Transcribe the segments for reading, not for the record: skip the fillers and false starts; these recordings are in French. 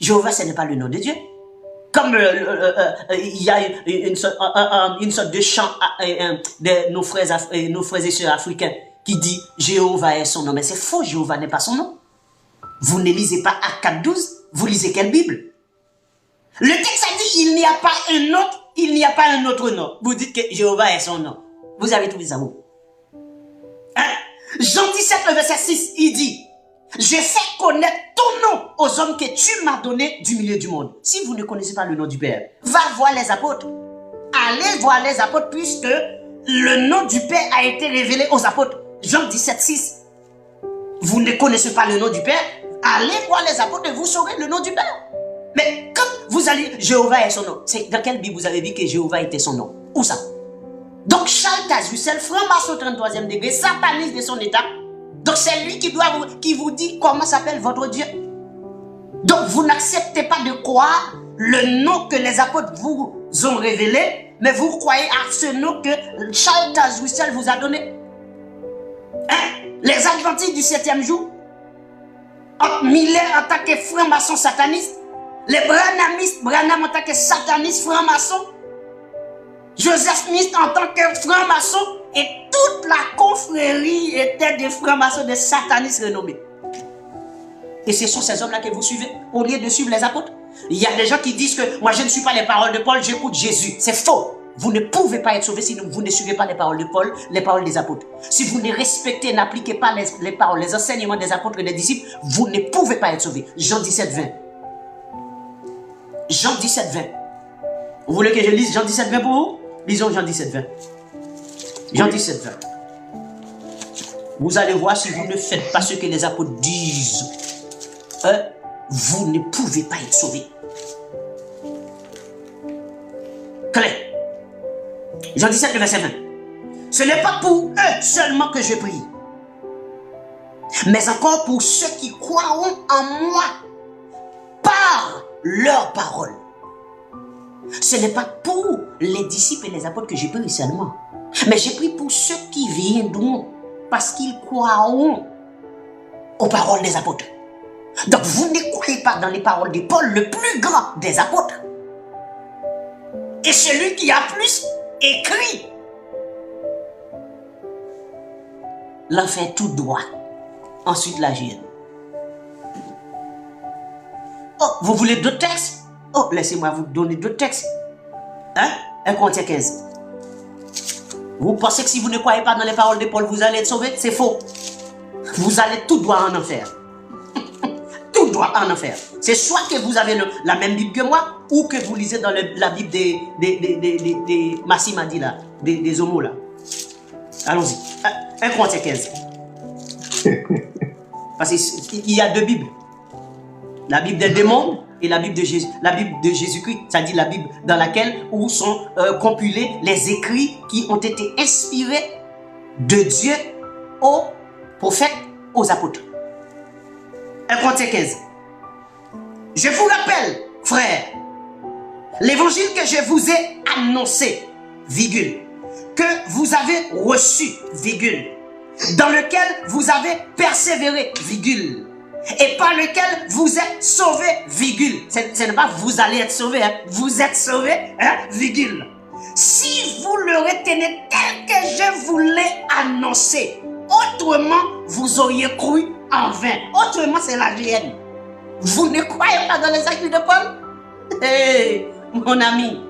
Jéhovah, ce n'est pas le nom de Dieu. Comme il y a une sorte de chant de nos frères et sœurs africains qui dit Jéhovah est son nom. Mais c'est faux, Jéhovah n'est pas son nom. Vous ne lisez pas Acte 4:12, vous lisez quelle Bible? Le texte a dit il n'y a pas un autre nom. Vous dites que Jéhovah est son nom. Vous avez trouvé ça où? Hein? Jean 17, le verset 6, il dit je fais connaître ton nom aux hommes que tu m'as donné du milieu du monde. Si vous ne connaissez pas le nom du Père, va voir les apôtres. Allez voir les apôtres puisque le nom du Père a été révélé aux apôtres. Jean 17, 6. Vous ne connaissez pas le nom du Père, allez voir les apôtres et vous saurez le nom du Père. Mais quand vous allez, Jéhovah est son nom. C'est dans quelle Bible vous avez vu que Jéhovah était son nom? Où ça? Donc Charles Tazussel, franc-maçon 33e degré, sataniste de son état. Donc c'est lui qui vous dit comment s'appelle votre Dieu. Donc vous n'acceptez pas de croire le nom que les apôtres vous ont révélé, mais vous croyez à ce nom que Charles Tazussel vous a donné. Hein? Les Adventistes du 7e jour, Miller en tant que franc-maçon sataniste, les Branhamistes, Branham en tant que sataniste franc-maçon, Joseph Smith en tant que franc-maçon, et toute la confrérie était des francs-maçons, des satanistes renommés. Et ce sont ces hommes-là que vous suivez, au lieu de suivre les apôtres. Il y a des gens qui disent que moi je ne suis pas les paroles de Paul, j'écoute Jésus. C'est faux. Vous ne pouvez pas être sauvé si vous ne suivez pas les paroles de Paul, les paroles des apôtres. Si vous ne respectez et n'appliquez pas les paroles, les enseignements des apôtres et des disciples, vous ne pouvez pas être sauvé. Jean 17, 20. Jean 17, 20. Vous voulez que je lise Jean 17, 20 pour vous? Lisons Jean 17, 20. Jean 17, 20. Vous allez voir si vous ne faites pas ce que les apôtres disent. Vous ne pouvez pas être sauvé. Claire. Jean 17, verset 20. Ce n'est pas pour eux seulement que je prie, mais encore pour ceux qui croiront en moi par leur parole. Ce n'est pas pour les disciples et les apôtres que je prie seulement, mais je prie pour ceux qui viendront parce qu'ils croiront aux paroles des apôtres. Donc vous ne croyez pas dans les paroles de Paul, le plus grand des apôtres, et celui qui a plus écrit. L'enfer tout droit, ensuite la hyène. Oh, vous voulez d'autres textes? Oh, laissez-moi vous donner d'autres textes. Hein? 1 Corinthiens 15. Vous pensez que si vous ne croyez pas dans les paroles de Paul, vous allez être sauvé? C'est faux. Vous allez tout droit en enfer. Tout droit en enfer. C'est soit que vous avez la même Bible que moi, ou que vous lisez dans la Bible des Massimadi là, des homos là. Allons-y. 1 Corinthiens 15. Parce qu'il y a deux Bibles. La Bible des démons et la Bible de Jésus-Christ. C'est-à-dire la Bible dans laquelle où sont compilés les écrits qui ont été inspirés de Dieu aux prophètes, aux apôtres. 1 Corinthiens 15. Je vous rappelle, frères, l'évangile que je vous ai annoncé, virgule, que vous avez reçu, virgule, dans lequel vous avez persévéré, virgule, et par lequel vous êtes sauvés, virgule. Ce n'est pas vous allez être sauvés, hein. Vous êtes sauvés, hein, virgule. Si vous le retenez tel que je vous l'ai annoncé, autrement vous auriez cru en vain. Autrement c'est la hyène. Vous ne croyez pas dans les écrits de Paul? Hey, mon ami,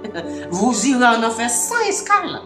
vous irez en enfer sans escale.